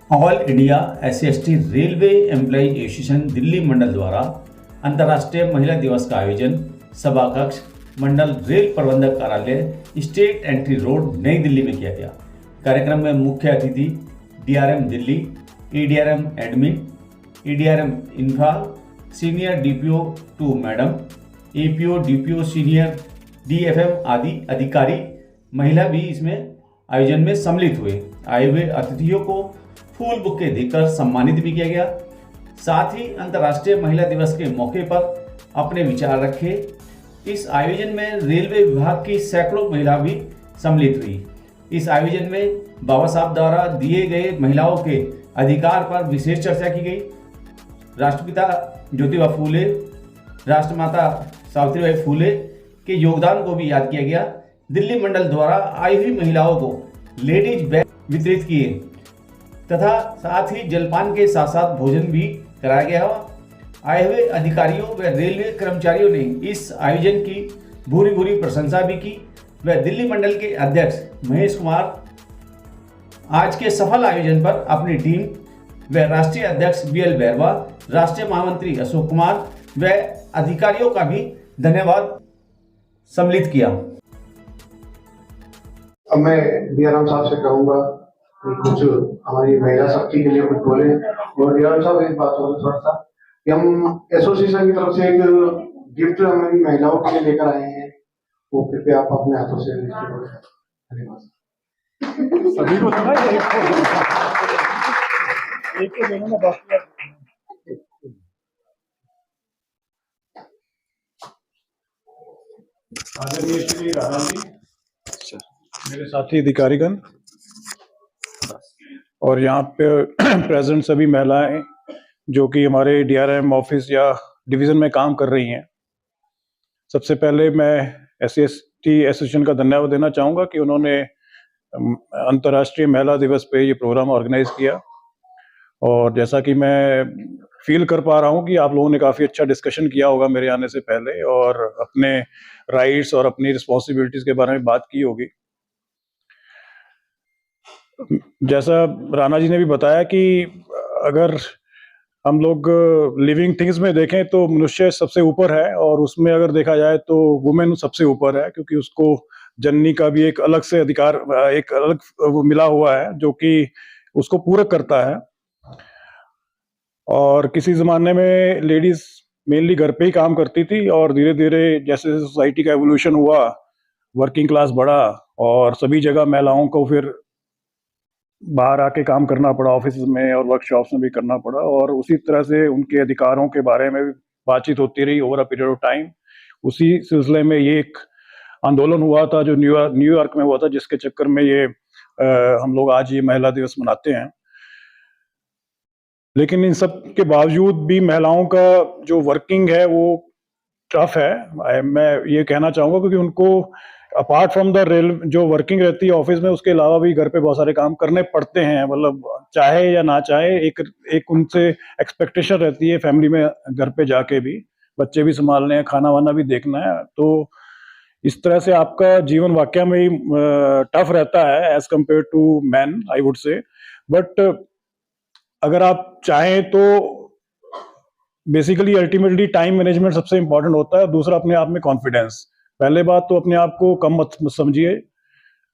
All India SC/ST railway employ association Delhi मंडल द्वारा अंतर्राष्ट्रीय महिला दिवस का आयोजन सभा कक्ष मंडल रेल प्रबंधक कार्यालय स्टेट एंट्री रोड नई दिल्ली में किया गया। कार्यक्रम में मुख्य अतिथि DRM Delhi, EDRM admin, EDRM इन्फाल, senior DPO 2 madam, APO DPO senior DFM आदि अधिकारी महिला भी इसमें आयोजन में सम्मिलित हुए। आए हुए अतिथियों को फूल बुके देकर सम्मानित भी किया गया। साथ ही अंतर्राष्ट्रीय महिला दिवस के मौके पर अपने विचार रखे। इस आयोजन में रेलवे विभाग की सैकड़ों महिला भी सम्मिलित हुई। इस आयोजन में बाबा साहब द्वारा दिए गए महिलाओं के अधिकार पर विशेष चर्चा की गई। राष्ट्रपिता ज्योतिबा फूले, राष्ट्रमाता सावित्रीबाई फूले के योगदान को भी याद किया गया। दिल्ली मंडल द्वारा आई हुई महिलाओं को लेडीज बैग वितरित किए तथा साथ ही जलपान के साथ साथ भोजन भी कराया गया। आए हुए अधिकारियों व रेलवे कर्मचारियों ने इस आयोजन की भूरी भूरी प्रशंसा भी की। व दिल्ली मंडल के अध्यक्ष महेश कुमार आज के सफल आयोजन पर अपनी टीम व राष्ट्रीय अध्यक्ष BL बैरवा, राष्ट्रीय महामंत्री अशोक कुमार व अधिकारियों का भी धन्यवाद सम्मिलित किया। अब मैं DRM साहब से कहूँगा कि कुछ हमारी महिला शक्ति के लिए कुछ बोले। और DRM साहब एक बात और थोड़ा सा कि हम एसोसिएशन की तरफ से एक गिफ्ट हमारी महिलाओं के लिए लेकर आए हैं, वो कृपया आप अपने हाथों से धन्यवाद। सभी को एक देना ना बाकी आदरणीय श्री राणा जी, मेरे साथी अधिकारीगण और यहाँ पे प्रेजेंट सभी महिलाएं जो कि हमारे DRM ऑफिस या डिवीजन में काम कर रही हैं। सबसे पहले मैं SC/ST एसोसिएशन का धन्यवाद देना चाहूँगा कि उन्होंने अंतर्राष्ट्रीय महिला दिवस पे ये प्रोग्राम ऑर्गेनाइज किया। और जैसा कि मैं फील कर पा रहा हूँ कि आप लोगों ने काफ़ी अच्छा डिस्कशन किया होगा मेरे आने से पहले और अपने राइट्स और अपनी रिस्पॉन्सिबिलिटीज़ के बारे में बात की होगी। जैसा राणा जी ने भी बताया कि अगर हम लोग लिविंग थिंग्स में देखें तो मनुष्य सबसे ऊपर है और उसमें अगर देखा जाए तो वुमेन सबसे ऊपर है, क्योंकि उसको जननी का भी एक अलग से अधिकार, एक अलग वो मिला हुआ है जो कि उसको पूरक करता है। और किसी ज़माने में लेडीज़ मेनली घर पे ही काम करती थी और धीरे धीरे जैसे सोसाइटी का एवोल्यूशन हुआ, वर्किंग क्लास बढ़ा और सभी जगह महिलाओं को फिर बाहर आके काम करना पड़ा, ऑफिस में और वर्कशॉप्स में भी करना पड़ा। और उसी तरह से उनके अधिकारों के बारे में भी बातचीत होती रही over a period of time. उसी सिलसिले में ये एक आंदोलन हुआ था जो न्यूयॉर्क में हुआ था, जिसके चक्कर में ये हम लोग आज ये महिला दिवस मनाते हैं। लेकिन इन सब के बावजूद भी महिलाओं का जो वर्किंग है वो टफ है। मैं ये कहना चाहूँगा क्योंकि उनको अपार्ट फ्रॉम द रेल जो वर्किंग रहती है ऑफिस में, उसके अलावा भी घर पे बहुत सारे काम करने पड़ते हैं। मतलब चाहे या ना चाहे एक उनसे एक्सपेक्टेशन रहती है फैमिली में, घर पे जाके भी बच्चे भी संभालने हैं, खाना वाना भी देखना है। तो इस तरह से आपका जीवन वाकई में ही टफ रहता है as compare to man, I would say. But अगर आप चाहें तो बेसिकली अल्टीमेटली टाइम मैनेजमेंट सबसे इंपॉर्टेंट होता है। दूसरा अपने आप में कॉन्फिडेंस। पहले बात तो अपने आप को कम मत समझिए,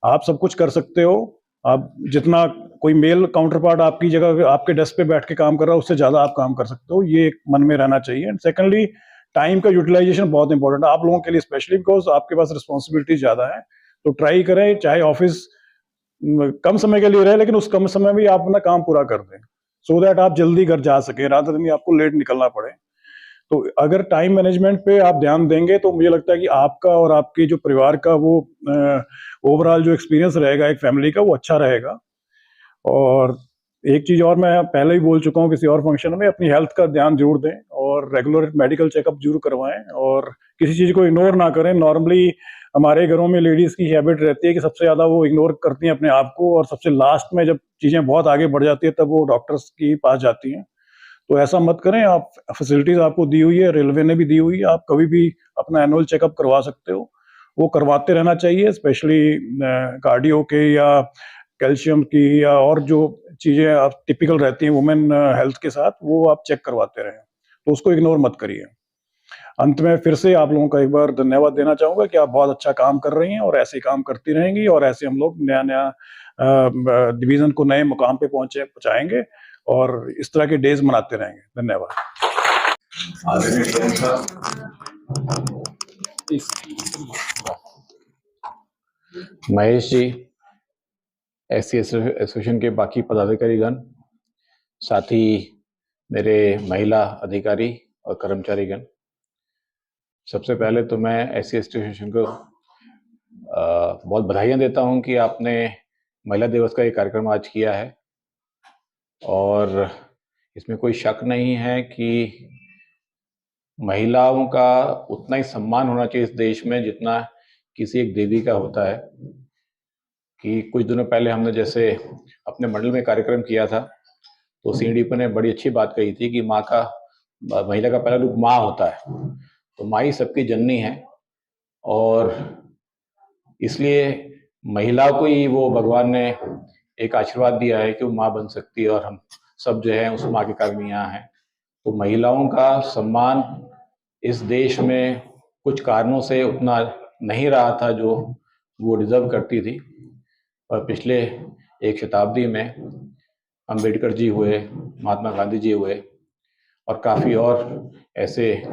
आप सब कुछ कर सकते हो। आप जितना कोई मेल काउंटर पार्ट आपकी जगह आपके डेस्क पे बैठ के काम कर रहा है उससे ज्यादा आप काम कर सकते हो, ये एक मन में रहना चाहिए। एंड सेकेंडली टाइम का यूटिलाइजेशन बहुत इंपॉर्टेंट है आप लोगों के लिए, स्पेशली बिकॉज आपके पास रिस्पॉन्सिबिलिटी ज्यादा है। तो ट्राई करें चाहे ऑफिस कम समय के लिए रहे, लेकिन उस कम समय में आप अपना काम पूरा कर दें सो दैट आप जल्दी घर जा सके, रात दिन आपको लेट निकलना पड़े। तो अगर टाइम मैनेजमेंट पे आप ध्यान देंगे तो मुझे लगता है कि आपका और आपके जो परिवार का वो ओवरऑल जो एक्सपीरियंस रहेगा एक फैमिली का, वो अच्छा रहेगा। और एक चीज और मैं पहले ही बोल चुका हूँ किसी और फंक्शन में, अपनी हेल्थ का ध्यान जरूर दें और रेगुलर मेडिकल चेकअप जरूर करवाएं और किसी चीज को इग्नोर ना करें। नॉर्मली हमारे घरों में लेडीज की हैबिट रहती है कि सबसे ज्यादा वो इग्नोर करती हैं अपने आप को और सबसे लास्ट में जब चीजें बहुत आगे बढ़ जाती है तब वो डॉक्टर्स के पास जाती हैं। तो ऐसा मत करें। आप फैसिलिटीज आपको दी हुई है, रेलवे ने भी दी हुई है, आप कभी भी अपना एनुअल चेकअप करवा सकते हो, वो करवाते रहना चाहिए। स्पेशली कार्डियो के या कैल्शियम की या और जो चीज़ें आप टिपिकल रहती हैं वुमेन हेल्थ के साथ, वो आप चेक करवाते रहें, तो उसको इग्नोर मत करिए। अंत में फिर से आप लोगों का एक बार धन्यवाद देना चाहूँगा कि आप बहुत अच्छा काम कर रही हैं और ऐसे ही काम करती रहेंगी, और ऐसे हम लोग नया-नया डिवीज़न को नए मुकाम पे पहुँचाएँगे और इस तरह के डेज़ मनाते रहेंगे। धन्यवाद। महेश जी, एससी एसोसिएशन के बाकी पदाधिकारीगण, साथ ही मेरे महिला अधिकारी और कर्मचारीगण, सबसे पहले तो मैं एससी एसोसिएशन को बहुत बधाइयाँ देता हूं कि आपने महिला दिवस का ये कार्यक्रम आज किया है, और इसमें कोई शक नहीं है कि महिलाओं का उतना ही सम्मान होना चाहिए इस देश में जितना किसी एक देवी का होता है। कि कुछ दिनों पहले हमने जैसे अपने मंडल में कार्यक्रम किया था, तो सीडीपी ने बड़ी अच्छी बात कही थी कि महिला का पहला रूप माँ होता है, तो माँ ही सबकी जननी है, और इसलिए महिला को ही वो भगवान ने एक आशीर्वाद दिया है कि वो माँ बन सकती है, और हम सब जो है उस माँ के कारण यहाँ हैं। तो महिलाओं का सम्मान इस देश में कुछ कारणों से उतना नहीं रहा था जो वो डिजर्व करती थी, और पिछले एक शताब्दी में अंबेडकर जी हुए, महात्मा गांधी जी हुए, और काफ़ी और ऐसे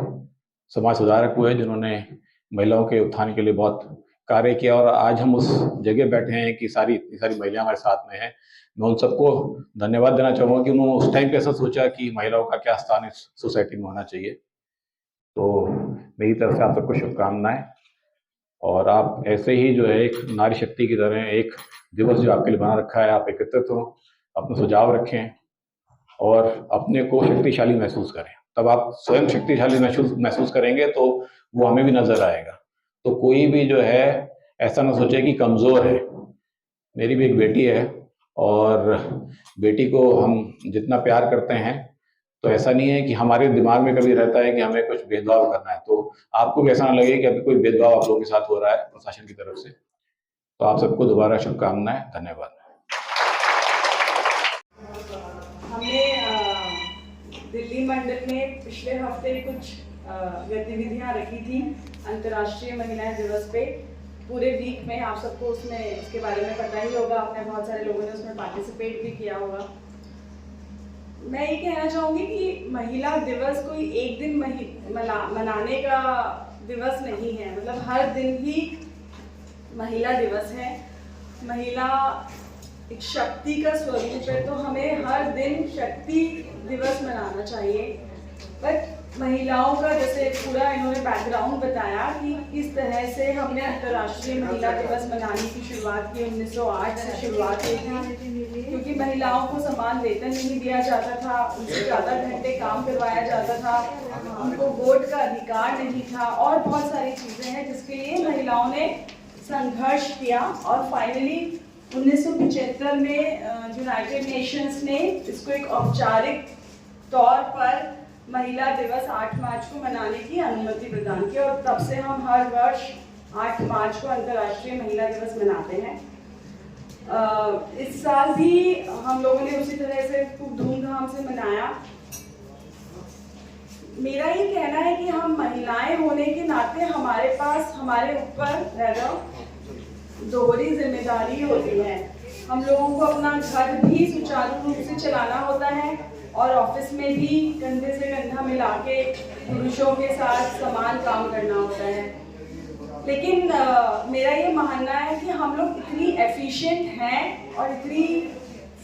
समाज सुधारक हुए जिन्होंने महिलाओं के उत्थान के लिए बहुत कार्य किया, और आज हम उस जगह बैठे हैं कि इतनी सारी महिलाएं हमारे साथ में हैं। मैं उन सबको धन्यवाद देना चाहूँगा कि उन्होंने उस टाइम पे ऐसा सोचा कि महिलाओं का क्या स्थान इस सोसाइटी में होना चाहिए। तो मेरी तरफ से आप सबको शुभकामनाएं, और आप ऐसे ही जो है एक नारी शक्ति की तरह एक दिवस जो आपके लिए बना रखा है, आप एकत्रित हो, अपने सुझाव रखें और अपने को शक्तिशाली महसूस करें। तब आप स्वयं शक्तिशाली महसूस करेंगे तो वो हमें भी नजर आएगा। तो कोई भी जो है ऐसा ना सोचे कि कमजोर है। मेरी भी एक बेटी है, और बेटी को हम जितना प्यार करते हैं, तो ऐसा नहीं है कि हमारे दिमाग में कभी रहता है कि हमें कुछ भेदभाव करना है, तो आपको भी ऐसा ना लगे कि अभी कोई भेदभाव आप लोगों के साथ हो रहा है प्रशासन की तरफ से। तो आप सबको दोबारा शुभकामनाएं, धन्यवाद। हमने दिल्ली मंडल में पिछले हफ्ते कुछ गतिविधियां रखी थी अंतर्राष्ट्रीय महिला दिवस पे। पूरे वीक में आप सबको उसके बारे में पता ही होगा, आपने बहुत सारे लोगों ने उसमें पार्टिसिपेट भी किया होगा। मैं ये कहना चाहूँगी कि महिला दिवस कोई एक दिन मनाने का दिवस नहीं है, मतलब हर दिन ही महिला दिवस है। महिला एक शक्ति का स्वरूप है, तो हमें हर दिन शक्ति दिवस मनाना चाहिए। बट महिलाओं का जैसे पूरा इन्होंने बैकग्राउंड बताया कि किस तरह से हमने अंतर्राष्ट्रीय महिला दिवस मनाने की शुरुआत की। 1908 से शुरुआत हुई थी, क्योंकि महिलाओं को समान वेतन नहीं दिया जाता था, उनसे ज़्यादा घंटे काम करवाया जाता था, उनको वोट का अधिकार नहीं था, और बहुत सारी चीज़ें हैं जिसके लिए महिलाओं ने संघर्ष किया। और फाइनली 1975 में यूनाइटेड नेशंस ने इसको एक औपचारिक तौर पर महिला दिवस 8 मार्च को मनाने की अनुमति प्रदान की, और तब से हम हर वर्ष 8 मार्च को अंतर्राष्ट्रीय महिला दिवस मनाते हैं। इस साल भी हम लोगों ने उसी तरह से खूब धूमधाम से मनाया। मेरा ये कहना है कि हम महिलाएं होने के नाते हमारे ऊपर दोहरी जिम्मेदारी होती है। हम लोगों को अपना घर भी सुचारू रूप से चलाना होता है, और ऑफिस में भी कंधे से कंधा मिला के पुरुषों के साथ समान काम करना होता है। लेकिन मेरा ये मानना है कि हम लोग इतनी एफिशिएंट हैं और इतनी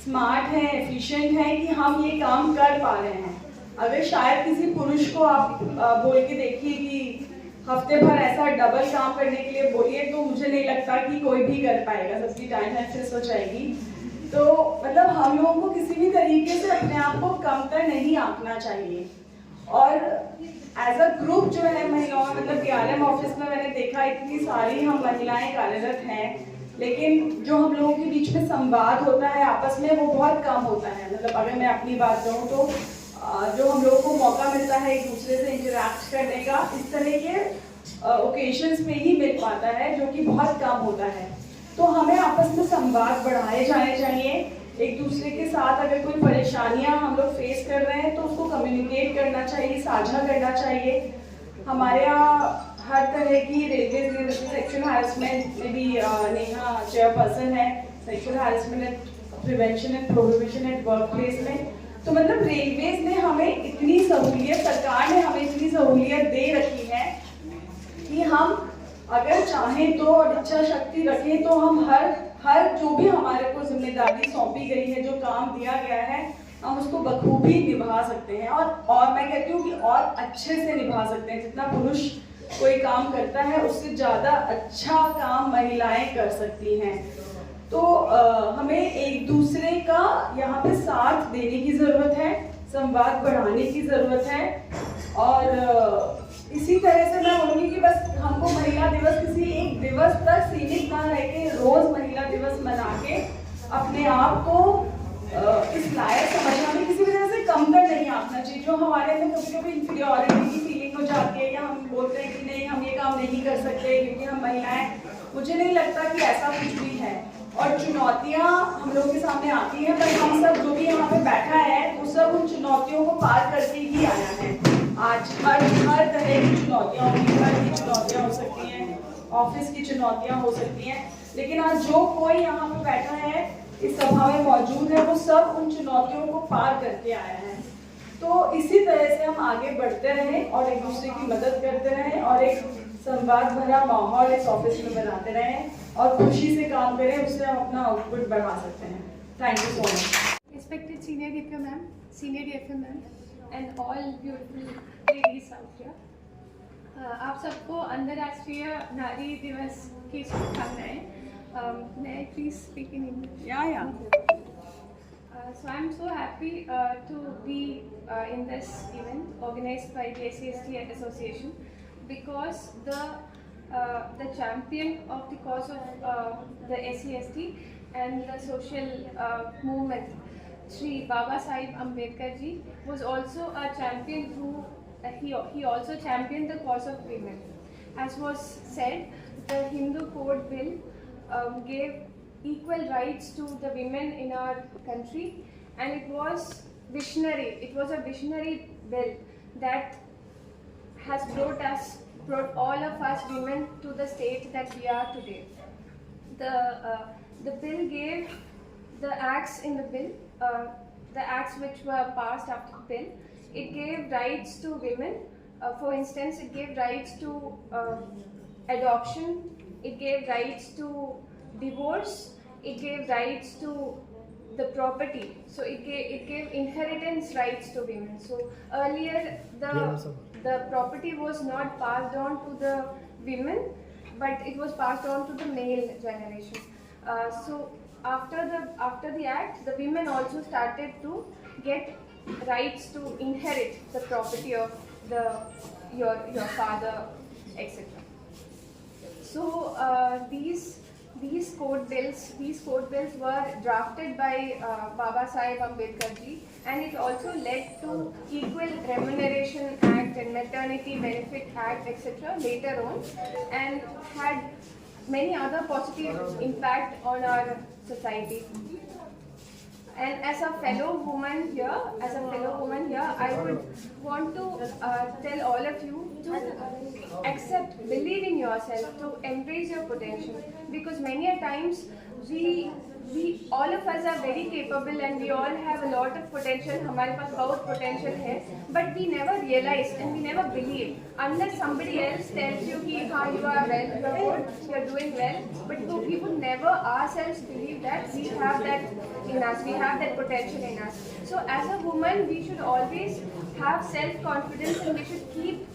स्मार्ट हैं, एफिशिएंट हैं कि हम ये काम कर पा रहे हैं। अगर शायद किसी पुरुष को आप बोल के देखिए कि हफ्ते भर ऐसा डबल काम करने के लिए बोलिए, तो मुझे नहीं लगता कि कोई भी कर पाएगा, सबकी टाइम एक्सेस हो जाएगी। तो मतलब हम लोगों को किसी भी तरीके से अपने आप को कमतर नहीं आंकना चाहिए। और एज अ ग्रुप जो है महिलाओं, मतलब DRM ऑफिस में मैंने देखा इतनी सारी हम महिलाएं कार्यरत हैं, लेकिन जो हम लोगों के बीच में संवाद होता है आपस में, वो बहुत कम होता है। मतलब अगर मैं अपनी बात कहूँ तो जो हम लोगों को मौका मिलता है एक दूसरे से इंटरैक्ट करने का, इस तरह के ओकेजन्स पे ही मिल पाता है, जो कि बहुत कम होता है। तो हमें आपस में संवाद बढ़ाए जाने चाहिए। एक दूसरे के साथ अगर कोई परेशानियां हम लोग फेस कर रहे हैं तो उसको कम्युनिकेट करना चाहिए, साझा करना चाहिए। हमारे यहाँ हर तरह की रेलवे सेक्सुअल हैरेसमेंट में भी नेहा चेयरपर्सन है, sexual harassment and prevention and prohibition at work place में। तो मतलब रेलवेज ने हमें इतनी सहूलियत, सरकार ने हमें इतनी सहूलियत दे रखी है कि हम अगर चाहें तो और इच्छा शक्ति रखें तो हम हर जो भी हमारे को जिम्मेदारी सौंपी गई है, जो काम दिया गया है, हम उसको बखूबी निभा सकते हैं। और मैं कहती हूँ कि और अच्छे से निभा सकते हैं। जितना पुरुष कोई काम करता है उससे ज़्यादा अच्छा काम महिलाएं कर सकती हैं। तो हमें एक दूसरे का यहाँ पे साथ देने की ज़रूरत है, संवाद बढ़ाने की ज़रूरत है। और इसी तरह से मैं बोलूँगी कि बस हमको महिला दिवस किसी एक दिवस तक सीमित ना रह के रोज़ महिला दिवस मना के अपने आप को इस लायक समझना में किसी वजह से कमतर नहीं आना चाहिए। जो हमारे अंदर कभी कभी इंफीरियरिटी की फीलिंग हो जाती है या हम बोलते हैं कि नहीं हम ये काम नहीं कर सकते क्योंकि हम महिलाएं, मुझे नहीं लगता कि ऐसा कुछ भी है। और चुनौतियां हम लोग के सामने आती हैं, पर हम सब जो भी यहाँ पे बैठा है वो सब उन चुनौतियों को पार करके ही आया है। आज हर तरह की चुनौतियां होंगी, घर की चुनौतियां हो सकती हैं, ऑफिस की चुनौतियां हो सकती हैं, लेकिन आज जो कोई यहाँ पे बैठा है, इस सभा में मौजूद है, वो सब उन चुनौतियों को पार करके आया है। तो इसी तरह से हम आगे बढ़ते रहें और एक दूसरे की मदद करते रहें और एक संवाद भरा माहौल इस ऑफिस में बनाते रहें और खुशी से काम करें, उससे हम अपना आउटपुट बढ़ा सकते हैं। Thank you so much. Respected senior DPO ma'am, senior DFM ma'am, and all beautiful ladies out here. आप सबको अंतर्राष्ट्रीय नारी दिवस की शुभकामनाएं। May I please speak in English? Yeah. So I'm so happy to be in this event organized by the SCST Association, because the champion of the cause of the SCST and the social movement, Shri Baba Sahib Ambedkar ji, was also a champion who he also championed the cause of women. As was said, the Hindu Code Bill gave equal rights to the women in our country, and it was visionary. It was a visionary bill that has brought all of us women to the state that we are today. The bill gave the acts in the bill, the acts which were passed after the bill. It gave rights to women. For instance, it gave rights to adoption. It gave rights to divorce. It gave rights to the property. So it gave inheritance rights to women. So earlier the property was not passed on to the women, but it was passed on to the male generation. So after the act, the women also started to get rights to inherit the property of your father, etc. So these code bills were drafted by Baba Sahib Ambedkar ji, and it also led to Equal Remuneration Act and Maternity Benefit Act, etc. later on, and had many other positive impact on our society. And as a fellow woman here, I would want to tell all of you to accept, believe in yourself, to embrace your potential, because many a times we all of us are very capable and we all have a lot of potential. हमारे पास बहुत potential है, but we never realize and we never believe unless somebody else tells you कि हाँ you are well, you are good, you are doing well, but we would never ourselves believe that we have that in us, we have that potential in us. So as a woman, we should always have self-confidence and we should keep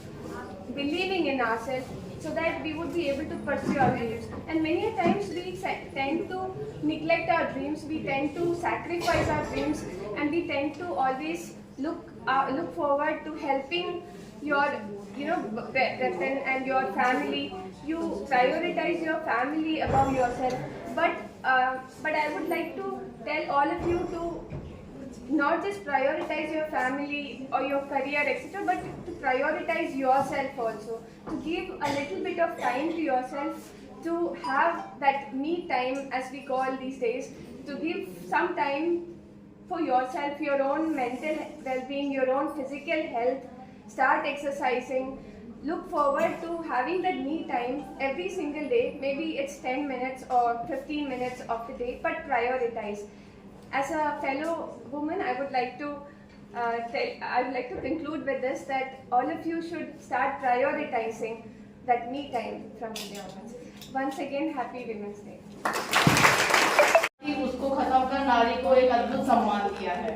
believing in ourselves, so that we would be able to pursue our dreams. And many a times we tend to neglect our dreams, we tend to sacrifice our dreams, and we tend to always look forward to helping your brethren and your family. You prioritize your family above yourself, but I would like to tell all of you to not just prioritize your family or your career, etc., but to prioritize yourself also, to give a little bit of time to yourself, to have that me time, as we call these days, to give some time for yourself, your own mental well-being, your own physical health. Start exercising. Look forward to having that me time every single day. Maybe it's 10 minutes or 15 minutes of the day, but prioritize. As a fellow woman, I would like to conclude with this, that all of you should start prioritizing that me time from today onwards. Once again, happy Women's Day. उसको खत्म कर नारी को एक अद्भुत सम्मान दिया है।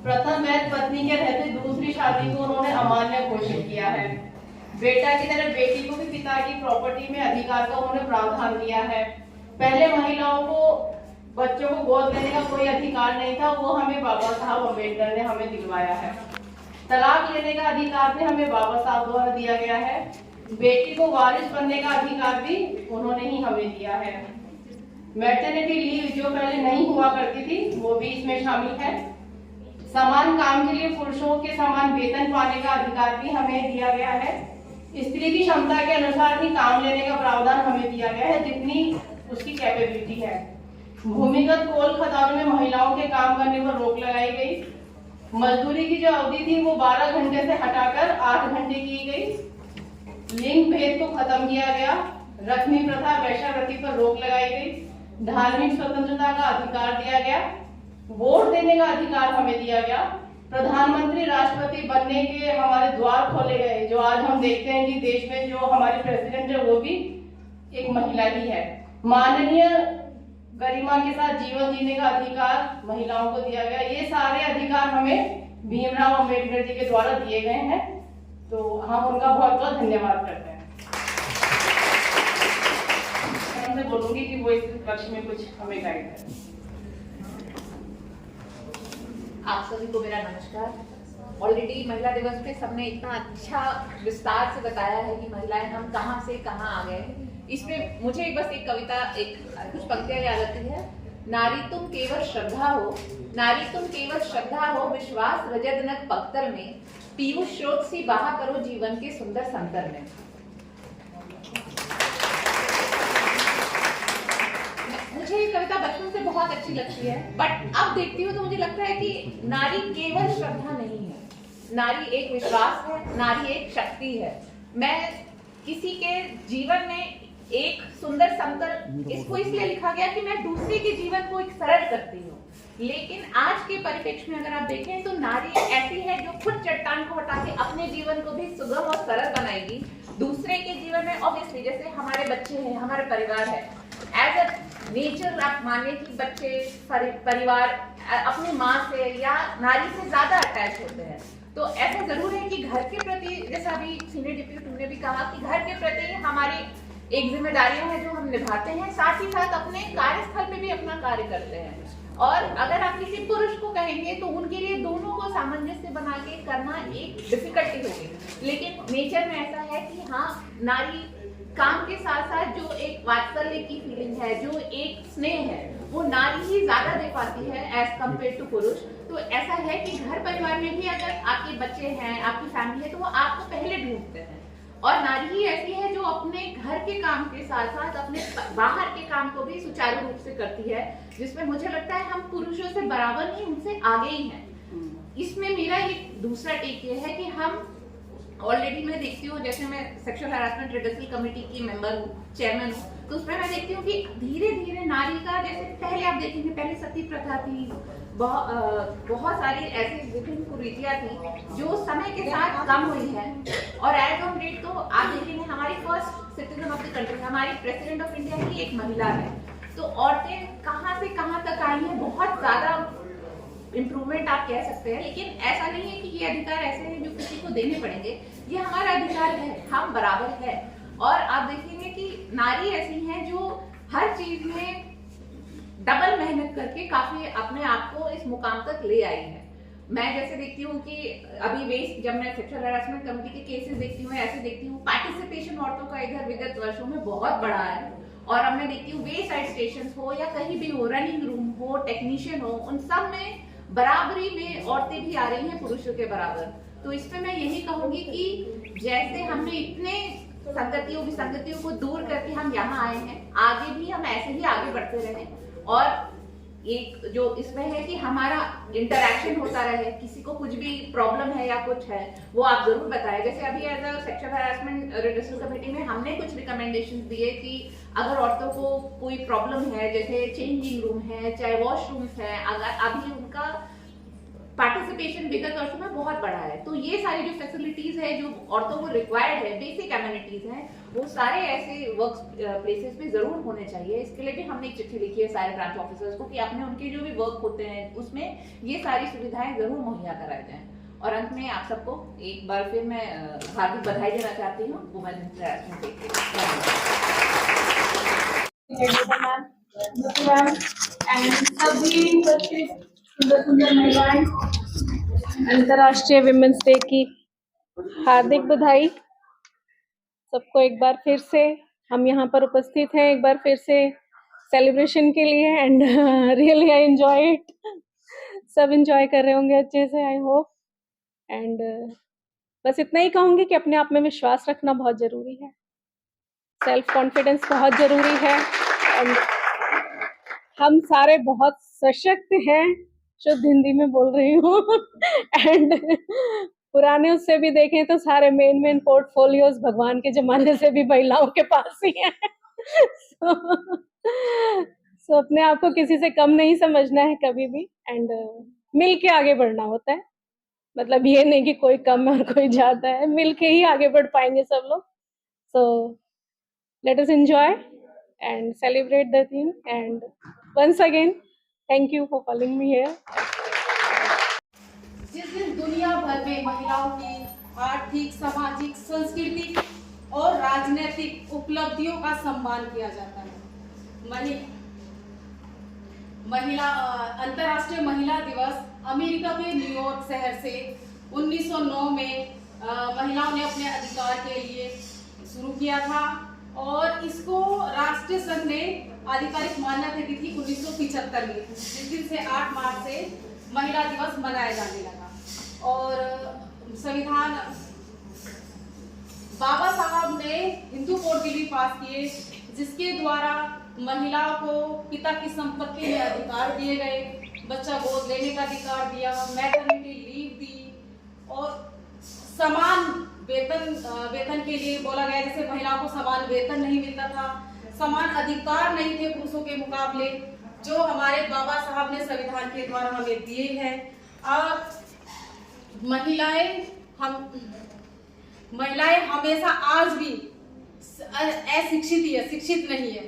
प्रथम वैध पत्नी के रहते दूसरी शादी को उन्होंने अमान्य घोषित किया है। बेटा की तरह बेटी को भी पिता की प्रॉपर्टी में अधिकार का उन्होंने प्रावधान दिया है। पहले महिलाओं को बच्चों को गोद लेने का कोई अधिकार नहीं था, वो हमें बाबा साहब अम्बेडकर ने हमें दिलवाया है। तलाक लेने का अधिकार भी हमें बाबा साहब द्वारा दिया गया है। बेटी को वारिस बनने का अधिकार भी उन्होंने ही हमें दिया है। मैटरनिटी लीव जो पहले नहीं हुआ करती थी वो भी इसमें शामिल है। समान काम के लिए पुरुषों के समान वेतन पाने का अधिकार भी हमें दिया गया है। स्त्री की क्षमता के अनुसार ही काम लेने का प्रावधान हमें दिया गया है, जितनी उसकी कैपेबिलिटी है। भूमिगत कोल खदानों में महिलाओं के काम करने पर रोक लगाई गई। मजदूरी की जो अवधि थी वो 12 घंटे से हटाकर 8 घंटे की गई। लिंग भेद को खत्म किया गया। रखनी प्रथा वैश्यावृत्ति पर रोक लगाई गई। धार्मिक स्वतंत्रता का अधिकार दिया गया। वोट देने का अधिकार हमें दिया गया। प्रधानमंत्री राष्ट्रपति बनने के हमारे द्वार खोले गए। जो आज हम देखते हैं कि देश में जो हमारे प्रेसिडेंट है वो भी एक महिला ही है। माननीय गरिमा के साथ जीवन जीने का अधिकार महिलाओं को दिया गया। ये सारे अधिकार हमें भीमराव अम्बेडकर जी के द्वारा दिए गए हैं, तो हम उनका बहुत बहुत धन्यवाद करते हैं। मैं बोलूंगी कि वो इस पक्ष में कुछ हमें गाइड करें। आप सभी को मेरा नमस्कार। ऑलरेडी महिला दिवस पे सबने इतना अच्छा विस्तार से बताया है कि महिलाएं हम कहां से कहां आ गए। इसमें मुझे बस एक कविता, कुछ पंक्तियां याद आती है। नारी तुम केवल श्रद्धा हो, नारी तुम केवल श्रद्धा हो, विश्वास रजतनक पत्थर में, पीयूष स्रोत सी बहा करो जीवन के सुंदर संतर में। मुझे ये कविता बचपन से बहुत अच्छी लगती है, बट अब देखती हूँ तो मुझे लगता है कि नारी केवल श्रद्धा नहीं है, नारी एक विश्वास है, नारी एक शक्ति है। मैं किसी के जीवन में एक सुंदर समतल, इसको इसलिए लिखा गया कि मैं दूसरे के जीवन को एक सरल करती हूँ। लेकिन आज के परिप्रेक्ष्य में अगर आप देखें तो नारी ऐसी है जो खुद चट्टान को हटा के अपने जीवन को भी सुगम और सरल बनाएगी। दूसरे के जीवन में ऑब्वियसली जैसे हमारे बच्चे हैं, हमारे परिवार है, एज अ नेचर आप माने कि बच्चे परिवार अपनी माँ से या नारी से ज्यादा अटैच होते हैं। तो ऐसा जरूर है कि घर के प्रति, जैसा अभी सीनियर डिप्टी तुमने भी कहा कि घर के प्रति हमारी एक जिम्मेदारियां हैं जो हम निभाते हैं, साथ ही साथ अपने कार्यस्थल पे भी अपना कार्य करते हैं। और अगर आप किसी पुरुष को कहेंगे तो उनके लिए दोनों को सामंजस्य बना के करना एक डिफिकल्टी होगी। लेकिन नेचर में ऐसा है कि हाँ, नारी काम के साथ साथ जो एक वात्सल्य की फीलिंग है, जो एक स्नेह है, वो नारी ही ज्यादा दे पाती है एज कम्पेयर टू पुरुष। तो ऐसा है कि घर परिवार में भी अगर आपके बच्चे हैं, आपकी फैमिली है, तो वो आपको पहले ढूंढते हैं। और नारी ही ऐसी है जो अपने घर के काम के साथ साथ अपने बाहर के काम को भी सुचारू रूप से करती है, जिसमें मुझे लगता है हम पुरुषों से बराबर नहीं, उनसे आगे ही हैं। इसमें मेरा एक दूसरा टेक ये है कि हम ऑलरेडी मैं देखती हूँ, जैसे मैं सेक्सुअल हैरेसमेंट रिड्रेसल कमेटी की मेंबर हूँ, चेयरमैन हूँ, तो उसमें मैं देखती हूँ कि धीरे धीरे नारी का, जैसे पहले आप देखेंगे पहले सती प्रथा थी, बहुत सारी ऐसी विभिन्न कुरीतियां थी जो समय के साथ कम हुई है। और एज ऑन डेट तो आप देखेंगे हमारी first citizen of the country, हमारी प्रेसिडेंट ऑफ इंडिया ही एक महिला है। तो औरतें कहाँ से कहाँ तक आई हैं, बहुत ज्यादा इम्प्रूवमेंट आप कह सकते हैं। लेकिन ऐसा नहीं है कि ये अधिकार ऐसे हैं जो किसी को देने पड़ेंगे, ये हमारा अधिकार है, हम बराबर है। और आप देखेंगे कि नारी ऐसी हैं जो हर चीज में डबल मेहनत करके काफी अपने आप को इस मुकाम तक ले आई है। मैं जैसे देखती हूँ कि अभी वेस्ट, जब मैं सेक्सुअल हैरेसमेंट कमेटी के केसेस देखती हूँ, ऐसे देखती हूँ पार्टिसिपेशन औरतों का इधर विगत वर्षों में बहुत बढ़ा है। और अब मैं देखती हूँ वे साइड स्टेशन हो या कहीं भी हो, रनिंग रूम हो, टेक्नीशियन हो, उन सब में बराबरी में औरतें भी आ रही हैं पुरुषों के बराबर। तो इस पे मैं यही कहूंगी कि जैसे हमने इतने विसंगतियों को दूर करके हम यहाँ आए हैं, आगे भी हम ऐसे ही आगे बढ़ते रहें। और एक जो इसमें है कि हमारा इंटरैक्शन होता रहे, किसी को कुछ भी प्रॉब्लम है या कुछ है वो आप जरूर बताएं। जैसे अभी as a sexual harassment redressal committee में हमने कुछ रिकमेंडेशन दिए कि अगर औरतों को कोई प्रॉब्लम है, जैसे चेंजिंग रूम है, चाहे वॉशरूम्स है, अगर अभी उनका पार्टिसिपेशन विगत वर्षों में बहुत बढ़ा है, तो ये सारी जो फैसिलिटीज है जो औरतों को रिक्वायर्ड है, बेसिक एमिनिटीज हैं, वो सारे ऐसे वर्क प्लेसेस पे जरूर होने चाहिए। इसके लिए भी हमने एक चिट्ठी लिखी है सारे ब्रांच ऑफिसर्स को कि अपने उनके जो भी वर्क होते हैं उसमें ये सारी सुविधाएं जरूर मुहैया कराई जाएं। और अंत में आप सबको एक बार फिर मैं हार्दिक बधाई देना चाहती हूँ वुमेन इंटरनेशनल डे के सभी सुंदर सुंदर महिलाएं, अंतर्राष्ट्रीय विमेंस डे की हार्दिक बधाई सबको। एक बार फिर से हम यहाँ पर उपस्थित हैं, एक बार फिर से सेलिब्रेशन के लिए, and really I enjoy it. सब एंजॉय कर रहे होंगे अच्छे से, आई होप। एंड बस इतना ही कहूँगी कि अपने आप में विश्वास रखना बहुत जरूरी है, सेल्फ कॉन्फिडेंस बहुत जरूरी है। एंड हम सारे बहुत सशक्त हैं, शुद्ध हिंदी में बोल रही हूँ। एंड पुराने उससे भी देखें तो सारे मेन पोर्टफोलियोज भगवान के जमाने से भी महिलाओं के पास ही हैं। सो अपने आप को किसी से कम नहीं समझना है कभी भी, एंड मिल के आगे बढ़ना होता है। मतलब ये नहीं कि कोई कम है और कोई ज्यादा है, मिल के ही आगे बढ़ पाएंगे सब लोग। So let us enjoy and celebrate the thing, and once again thank you for calling me here. जिस दिन दुनिया भर में महिलाओं की आर्थिक, सामाजिक, सांस्कृतिक और राजनीतिक उपलब्धियों का सम्मान किया जाता है, अंतर्राष्ट्रीय महिला दिवस अमेरिका के न्यूयॉर्क शहर से 1909 में महिलाओं ने अपने अधिकार के लिए शुरू किया था, और इसको राष्ट्रीय संघ ने आधिकारिक मान्यता दी थी 1975 में, जिस दिन से 8 मार्च से महिला दिवस मनाया जाने लगा। और संविधान बाबा साहब ने हिंदू कोड बिल भी पास किए, जिसके द्वारा महिला को पिता की संपत्ति में अधिकार दिए गए, बच्चा गोद लेने का अधिकार दिया, मैटरनिटी लीव दी, और समान वेतन के लिए बोला गया। जैसे महिलाओं को समान वेतन नहीं मिलता था, समान अधिकार नहीं थे पुरुषों के मुकाबले, जो हमारे बाबा साहब ने संविधान के द्वारा हमें दिए हैं। और महिलाएं हमेशा आज भी अशिक्षित ही है, शिक्षित नहीं है,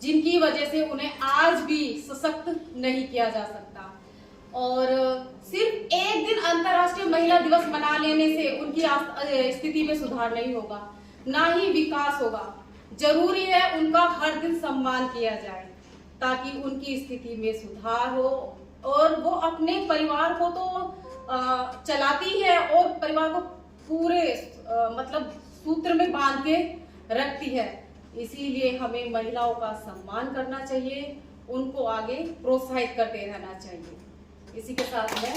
जिनकी वजह से उन्हें आज भी सशक्त नहीं किया जा सकता। और सिर्फ एक दिन अंतर्राष्ट्रीय महिला दिवस मना लेने से उनकी स्थिति में सुधार नहीं होगा, ना ही विकास होगा। जरूरी है उनका हर दिन सम्मान किया जाए, ताकि उनकी स्थिति में सुधार हो, और वो अपने परिवार को तो चलाती है और परिवार को पूरे मतलब सूत्र में बांध के रखती है। इसीलिए हमें महिलाओं का सम्मान करना चाहिए, उनको आगे प्रोत्साहित करते रहना चाहिए। इसी के साथ मैं